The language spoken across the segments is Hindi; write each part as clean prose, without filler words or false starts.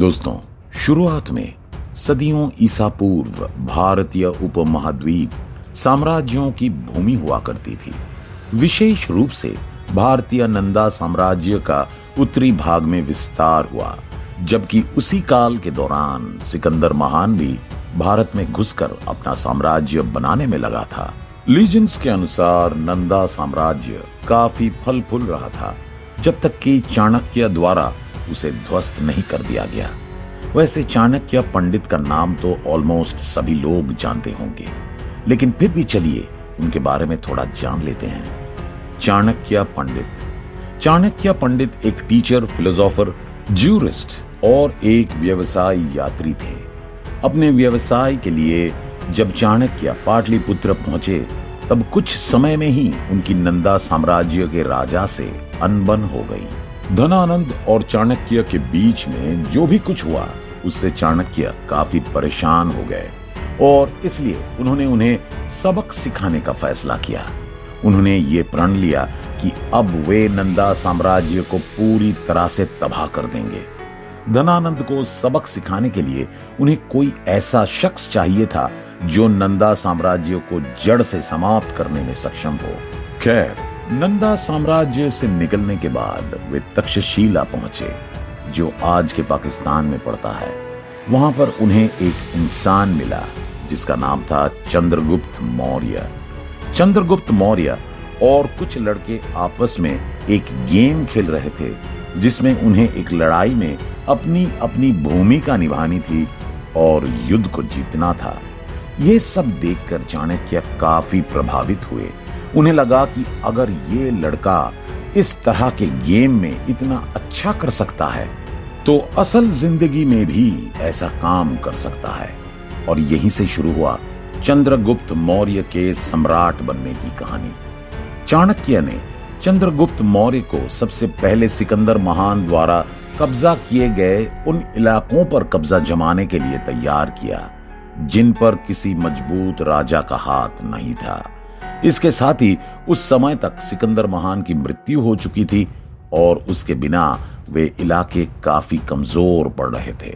दोस्तों, शुरुआत में सदियों ईसा पूर्व भारतीय उपमहाद्वीप साम्राज्यों की भूमि हुआ करती थी। विशेष रूप से भारतीय नंदा साम्राज्य का उत्तरी भाग में विस्तार हुआ, जबकि उसी काल के दौरान सिकंदर महान भी भारत में घुसकर अपना साम्राज्य बनाने में लगा था। लीजेंड्स के अनुसार नंदा साम्राज्य काफी फल फूल रहा था, जब तक कि चाणक्य द्वारा उसे ध्वस्त नहीं कर दिया गया। वैसे चाणक्य पंडित का नाम तो ऑलमोस्ट सभी लोग जानते होंगे, लेकिन फिर भी चलिए उनके बारे में थोड़ा जान लेते हैं। चाणक्य पंडित एक टीचर, फिलोसोफर, ज्यूरिस्ट और एक व्यवसाय यात्री थे। अपने व्यवसाय के लिए जब चाणक्य पाटलिपुत्र पहुंचे, तब कुछ समय में ही उनकी नंदा साम्राज्य के राजा से अनबन हो गई। धनानंद और चाणक्य के बीच में जो भी कुछ हुआ, उससे चाणक्य काफी परेशान हो गए और इसलिए उन्होंने उन्हें सबक सिखाने का फैसला किया। उन्होंने ये प्रण लिया कि अब वे नंदा साम्राज्य को पूरी तरह से तबाह कर देंगे। धनानंद को सबक सिखाने के लिए उन्हें कोई ऐसा शख्स चाहिए था जो नंदा साम्राज्य को जड़ से समाप्त करने में सक्षम हो। खैर, नंदा साम्राज्य से निकलने के बाद वे तक्षशिला पहुंचे, जो आज के पाकिस्तान में पड़ता है। वहां पर उन्हें एक इंसान मिला जिसका नाम था चंद्रगुप्त मौर्य। चंद्रगुप्त मौर्य और कुछ लड़के आपस में एक गेम खेल रहे थे, जिसमें उन्हें एक लड़ाई में अपनी अपनी भूमिका निभानी थी और युद्ध को जीतना था। ये सब देखकर चाणक्य काफी प्रभावित हुए। उन्हें लगा कि अगर ये लड़का इस तरह के गेम में इतना अच्छा कर सकता है, तो असल जिंदगी में भी ऐसा काम कर सकता है। और यहीं से शुरू हुआ चंद्रगुप्त मौर्य के सम्राट बनने की कहानी। चाणक्य ने चंद्रगुप्त मौर्य को सबसे पहले सिकंदर महान द्वारा कब्जा किए गए उन इलाकों पर कब्जा जमाने के लिए तैयार किया जिन पर किसी मजबूत राजा का हाथ नहीं था। इसके साथ ही उस समय तक सिकंदर महान की मृत्यु हो चुकी थी और उसके बिना वे इलाके काफी कमजोर पड़ रहे थे।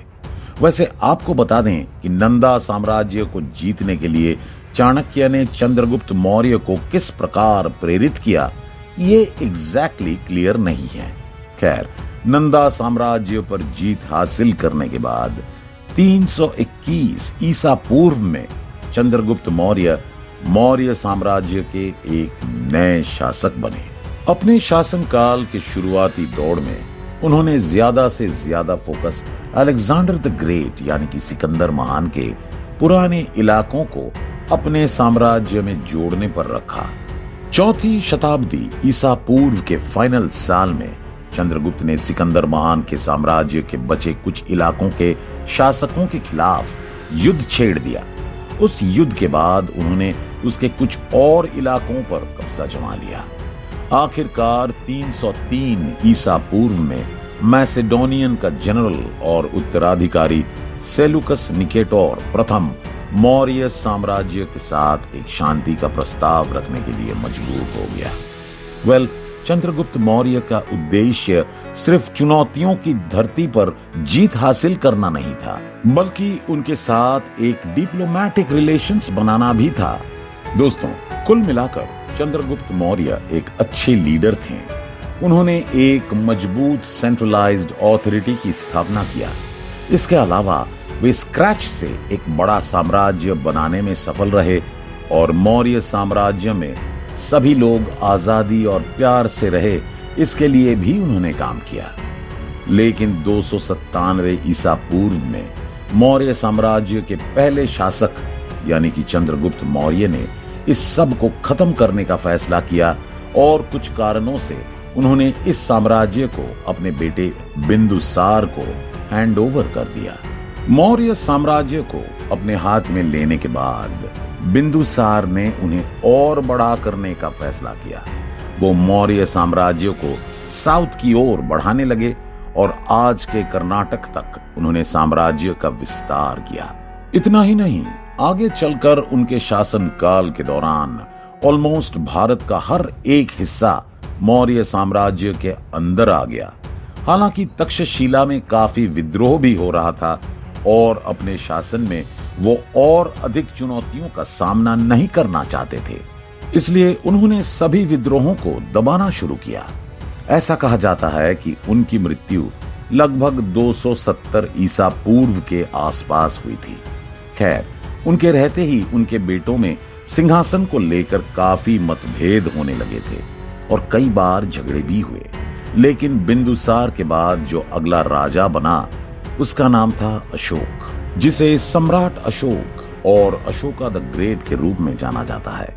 वैसे आपको बता दें कि नंदा साम्राज्य को जीतने के लिए चाणक्य ने चंद्रगुप्त मौर्य को किस प्रकार प्रेरित किया, ये एग्जैक्टली क्लियर नहीं है। खैर, नंदा साम्राज्य पर जीत हासिल करने के बाद 321 ईसा पूर्व में चंद्रगुप्त मौर्य साम्राज्य के एक नए शासक बने। अपने शासनकाल के शुरुआती दौर में उन्होंने ज्यादा से ज्यादा फोकस अलेक्जेंडर द ग्रेट यानी कि सिकंदर महान के पुराने इलाकों को अपने साम्राज्य में जोड़ने पर रखा। चौथी शताब्दी ईसा पूर्व के फाइनल साल में चंद्रगुप्त ने सिकंदर महान के साम्राज्य के बचे कुछ इलाकों के शासकों के खिलाफ युद्ध छेड़ दिया। उस युद्ध के बाद उन्होंने उसके कुछ और इलाकों पर कब्जा जमा लिया। आखिरकार 303 ईसा पूर्व में मैसेडोनियन का जनरल और उत्तराधिकारी सेलुकस निकेटर प्रथम मौर्य साम्राज्य के साथ एक शांति का प्रस्ताव रखने के लिए मजबूर हो गया। चंद्रगुप्त मौर्य का उद्देश्य सिर्फ चुनौतियों की धरती पर जीत हासिल करना नहीं था, बल्कि उनके साथ एक डिप्लोमेटिक रिलेशंस बनाना भी था। दोस्तों, कुल मिलाकर चंद्रगुप्त मौर्य एक अच्छे लीडर थे। उन्होंने एक मजबूत सेंट्रलाइज्ड अथॉरिटी की स्थापना किया। इसके अलावा वे स्क्रैच से एक बड़ा साम्राज्य बनाने में सफल रहे और मौर्य साम्राज्य में सभी लोग आजादी और प्यार से रहे, इसके लिए भी उन्होंने काम किया। लेकिन 297 ईसा पूर्व में मौर्य साम्राज्य के पहले शासक यानी कि चंद्रगुप्त मौर्य ने इस सब को खत्म करने का फैसला किया और कुछ कारणों से उन्होंने इस साम्राज्य को अपने बेटे बिंदुसार को हैंड ओवर कर दिया। मौर्य साम्राज्य को अपने हाथ में लेने के बाद बिंदुसार ने उन्हें और बड़ा करने का फैसला किया। वो मौर्य साम्राज्य को साउथ की ओर बढ़ाने लगे और आज के कर्नाटक तक उन्होंने साम्राज्य का विस्तार किया। इतना ही नहीं, आगे चलकर उनके शासन काल के दौरान ऑलमोस्ट भारत का हर एक हिस्सा मौर्य साम्राज्य के अंदर आ गया। हालांकि तक्षशिला में काफी विद्रोह भी हो रहा था और अपने शासन में वो और अधिक चुनौतियों का सामना नहीं करना चाहते थे, इसलिए उन्होंने सभी विद्रोहों को दबाना शुरू किया। ऐसा कहा जाता है कि उनकी मृत्यु लगभग 270 ईसा पूर्व के आसपास हुई थी। खैर, उनके रहते ही उनके बेटों में सिंहासन को लेकर काफी मतभेद होने लगे थे और कई बार झगड़े भी हुए। लेकिन बिंदुसार के बाद जो अगला राजा बना उसका नाम था अशोक, जिसे सम्राट अशोक और अशोका द ग्रेट के रूप में जाना जाता है।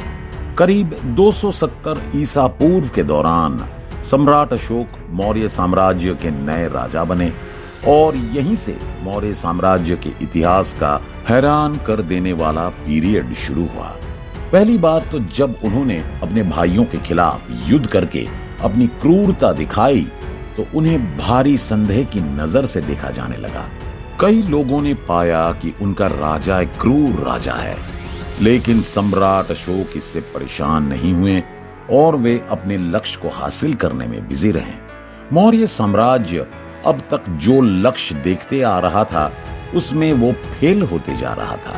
करीब 270 ईसा पूर्व के दौरान सम्राट अशोक मौर्य साम्राज्य के नए राजा बने और यहीं से मौर्य साम्राज्य के इतिहास का हैरान कर देने वाला पीरियड शुरू हुआ। पहली बात तो जब उन्होंने अपने भाइयों के खिलाफ युद्ध करके अपनी क्रूरता दिखाई तो उन्हें भारी संदेह की नजर से देखा जाने लगा। कई लोगों ने पाया कि उनका राजा एक क्रूर राजा है, लेकिन सम्राट अशोक इससे परेशान नहीं हुए और वे अपने लक्ष्य को हासिल करने में बिजी रहे। मौर्य साम्राज्य अब तक जो लक्ष्य देखते आ रहा था उसमें वो फेल होते जा रहा था,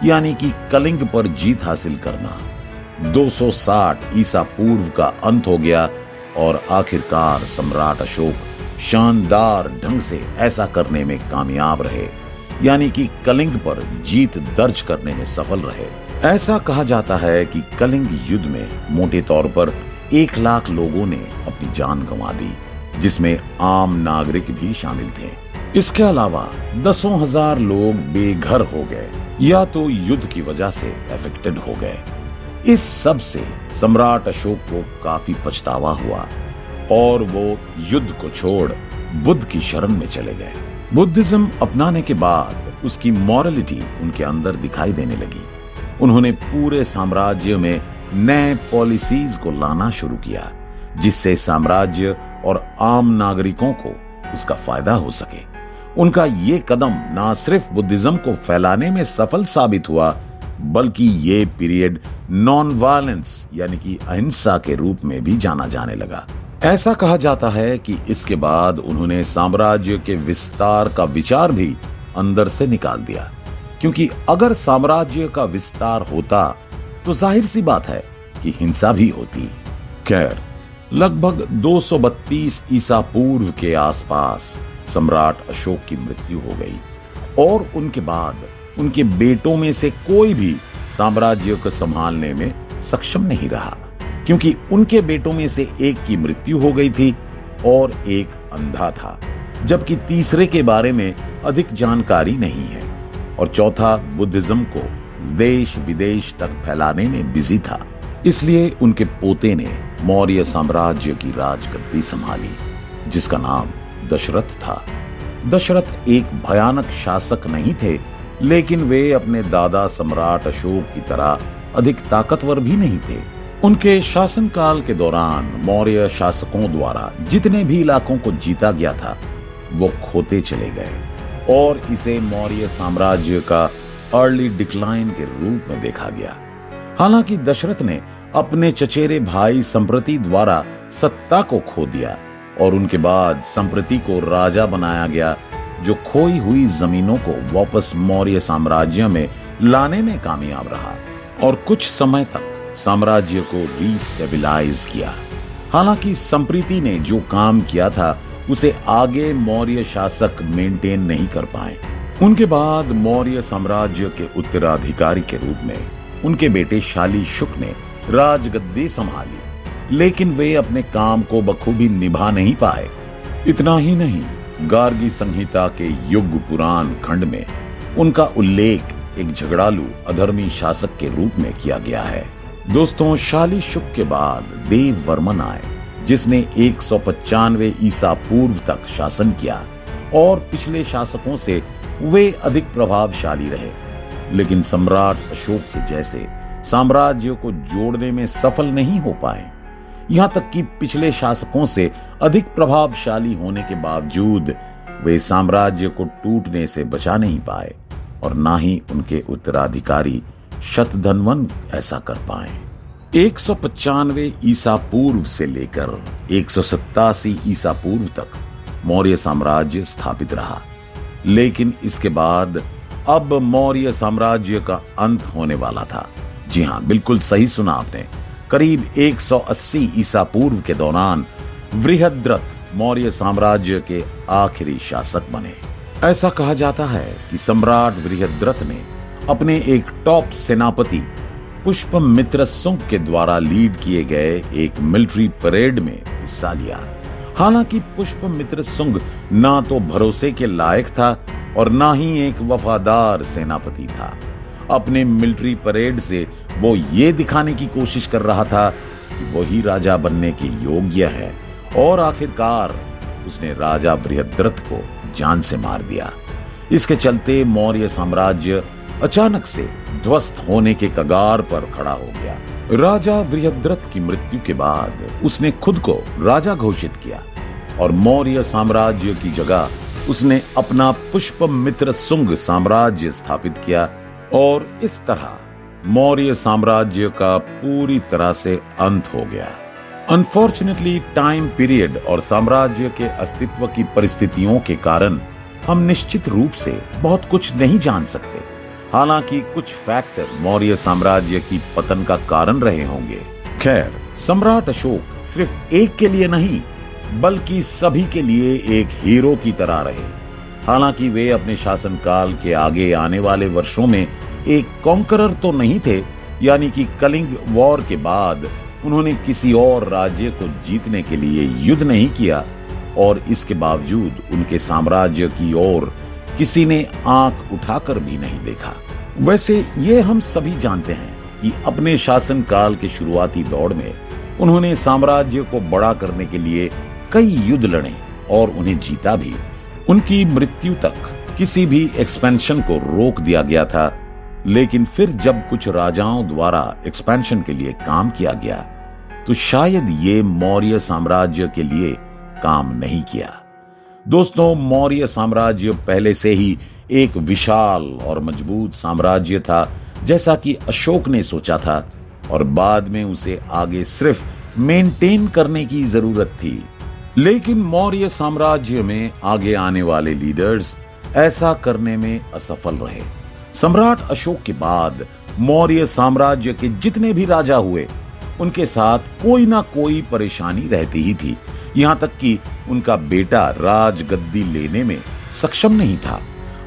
यानी कि कलिंग पर जीत हासिल करना। 260 ईसा पूर्व का अंत हो गया और आखिरकार सम्राट अशोक शानदार ढंग से ऐसा करने में कामयाब रहे, यानी कि कलिंग पर जीत दर्ज करने में सफल रहे। ऐसा कहा जाता है कि कलिंग युद्ध में मोटे तौर पर 1 लाख लोगों ने अपनी जान गंवा दी, जिसमें आम नागरिक भी शामिल थे। इसके अलावा दसों हजार लोग बेघर हो गए या तो युद्ध की वजह से अफेक्टेड हो गए। इस सब से सम्राट अशोक को काफी पछतावा हुआ और वो युद्ध को छोड़ बुद्ध की शरण में चले गए। बुद्धिज्म अपनाने के बाद उसकी मॉरलिटी उनके अंदर दिखाई देने लगी। उन्होंने पूरे साम्राज्य में नए पॉलिसीज को लाना शुरू किया, जिससे साम्राज्य और आम नागरिकों को उसका फायदा हो सके। उनका ये कदम ना सिर्फ बुद्धिज्म को फैलाने में सफल साबित हुआ, बल्कि ये पीरियड नॉन वायलेंस यानी कि अहिंसा के रूप में भी जाना जाने लगा। ऐसा कहा जाता है कि इसके बाद उन्होंने साम्राज्य के विस्तार का विचार भी अंदर से निकाल दिया, क्योंकि अगर साम्राज्य का विस्तार होता तो जाहिर सी बात है कि हिंसा भी होती। खैर, लगभग 232 ईसा पूर्व के आसपास सम्राट अशोक की मृत्यु हो गई और उनके बाद उनके बेटों में से कोई भी साम्राज्य को संभालने में सक्षम नहीं रहा, क्योंकि उनके बेटों में से एक की मृत्यु हो गई थी और एक अंधा था, जबकि तीसरे के बारे में अधिक जानकारी नहीं है और चौथा बुद्धिज्म को देश विदेश तक फैलाने में बिजी था। इसलिए उनके पोते ने मौर्य साम्राज्य की राजगद्दी संभाली, जिसका नाम दशरथ था। दशरथ एक भयानक शासक नहीं थे, लेकिन वे अपने दादा सम्राट अशोक की तरह अधिक ताकतवर भी नहीं थे। उनके शासनकाल के दौरान मौर्य शासकों द्वारा जितने भी इलाकों को जीता गया था वो खोते चले गए और इसे मौर्य साम्राज्य का अर्ली डिक्लाइन के रूप में देखा गया। हालांकि दशरथ ने अपने चचेरे भाई संप्रति द्वारा सत्ता को खो दिया और उनके बाद संप्रति को राजा बनाया गया, जो खोई हुई जमीनों को वापस मौर्य साम्राज्य में लाने में कामयाब रहा और कुछ समय तक साम्राज्य को रीस्टेबलाइज किया। हालांकि संप्रति ने जो काम किया था उसे आगे मौर्य शासक मेंटेन नहीं कर पाए। उनके बाद मौर्य साम्राज्य के उत्तराधिकारी के रूप में उनके बेटे शाली शुक ने राजगद्दी संभाली, लेकिन वे अपने काम को बखूबी निभा नहीं पाए। इतना ही नहीं, गार्गी संहिता के युग पुराण खंड में उनका उल्लेख एक झगड़ालू अधर्मी शासक के रूप में किया गया है। दोस्तों, शाली शुक के बाद देव वर्मन आए, जिसने 195 ईसा पूर्व तक शासन किया और पिछले शासकों से वे अधिक प्रभावशाली रहे, लेकिन सम्राट अशोक के जैसे साम्राज्य को जोड़ने में सफल नहीं हो पाए। यहां तक कि पिछले शासकों से अधिक प्रभावशाली होने के बावजूद वे साम्राज्य को टूटने से बचा नहीं पाए और ना ही उनके उत्तराधिकारी शतधन्वन ऐसा कर पाए। 195 ईसा पूर्व से लेकर 187 ईसा पूर्व तक मौर्य साम्राज्य स्थापित रहा। लेकिन इसके बाद अब मौर्य साम्राज्य का अंत होने वाला था। जी हां, बिल्कुल सही सुना आपने। करीब 180 ईसा पूर्व के दौरान बृहद्रथ मौर्य साम्राज्य के आखिरी शासक बने। ऐसा कहा जाता है कि सम्राट बृहद्रथ ने अपने एक टॉप सेनापति पुष्पमित्र शुंग के द्वारा लीड किए गए एक मिलिट्री परेड में हिस्सा लिया। हालांकि पुष्पमित्र शुंग ना तो भरोसे के लायक था और ना ही एक वफादार सेनापति था। अपने मिलिट्री परेड से वो ये दिखाने की कोशिश कर रहा था कि वही राजा बनने के योग्य है और आखिरकार उसने राजा बृहद्रथ को जान से मार दिया। इसके चलते मौर्य साम्राज्य अचानक से ध्वस्त होने के कगार पर खड़ा हो गया। राजा बृहद्रथ की मृत्यु के बाद उसने खुद को राजा घोषित किया और मौर्य साम्राज्य की जगह उसने अपना पुष्पमित्र शुंग साम्राज्य स्थापित किया और इस तरह मौर्य साम्राज्य का पूरी तरह से अंत हो गया। अनफॉर्चुनेटली टाइम पीरियड और साम्राज्य के अस्तित्व की परिस्थितियों के कारण हम निश्चित रूप से बहुत कुछ नहीं जान सकते। हालांकि कुछ फैक्टर मौर्य साम्राज्य की पतन का कारण रहे होंगे। खैर, सम्राट अशोक सिर्फ एक के लिए नहीं बल्कि सभी के लिए एक हीरो की तरह रहे। हालांकि वे अपने शासनकाल के आगे आने वाले वर्षों में एक कॉन्करर तो नहीं थे, यानी कि कलिंग वॉर के बाद उन्होंने किसी और राज्य को जीतने के लिए युद्ध नहीं किया और इसके बावजूद उनके साम्राज्य की ओर किसी ने आंख उठाकर भी नहीं देखा। वैसे ये हम सभी जानते हैं कि अपने शासनकाल के शुरुआती दौर में उन्होंने साम्राज्य को बड़ा करने के लिए कई युद्ध लड़े और उन्हें जीता भी। उनकी मृत्यु तक किसी भी एक्सपेंशन को रोक दिया गया था, लेकिन फिर जब कुछ राजाओं द्वारा एक्सपेंशन के लिए काम किया गया तो शायद ये मौर्य साम्राज्य के लिए काम नहीं किया। दोस्तों, मौर्य साम्राज्य पहले से ही एक विशाल और मजबूत साम्राज्य था, जैसा कि अशोक ने सोचा था, और बाद में उसे आगे सिर्फ मेंटेन करने की जरूरत थी। लेकिन मौर्य साम्राज्य में आगे आने वाले लीडर्स ऐसा करने में असफल रहे। सम्राट अशोक के बाद मौर्य साम्राज्य के जितने भी राजा हुए, उनके साथ कोई ना कोई परेशानी रहती ही थी। यहां तक कि उनका बेटा राजगद्दी लेने में सक्षम नहीं था।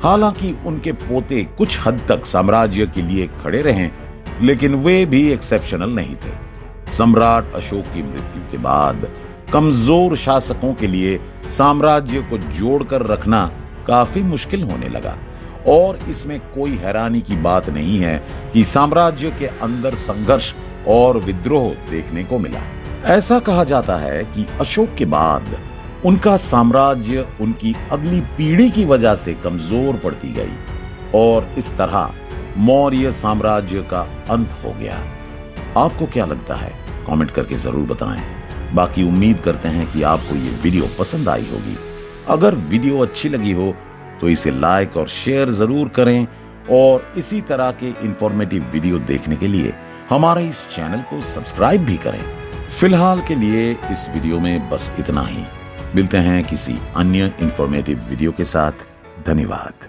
हालांकि उनके पोते कुछ हद तक साम्राज्य के लिए खड़े रहे, लेकिन वे भी एक्सेप्शनल नहीं थे। सम्राट अशोक की मृत्यु के बाद कमजोर शासकों के लिए साम्राज्य को जोड़कर रखना काफी मुश्किल होने लगा और इसमें कोई हैरानी की बात नहीं है कि साम्राज्य के अंदर संघर्ष और विद्रोह देखने को मिला। ऐसा कहा जाता है कि अशोक के बाद उनका साम्राज्य उनकी अगली पीढ़ी की वजह से कमजोर पड़ती गई और इस तरह मौर्य साम्राज्य का अंत हो गया। आपको क्या लगता है? कमेंट करके जरूर बताएं। बाकी उम्मीद करते हैं कि आपको ये वीडियो पसंद आई होगी। अगर वीडियो अच्छी लगी हो तो इसे लाइक और शेयर जरूर करें और इसी तरह के इंफॉर्मेटिव वीडियो देखने के लिए हमारे इस चैनल को सब्सक्राइब भी करें। फिलहाल के लिए इस वीडियो में बस इतना ही। मिलते हैं किसी अन्य इंफॉर्मेटिव वीडियो के साथ। धन्यवाद।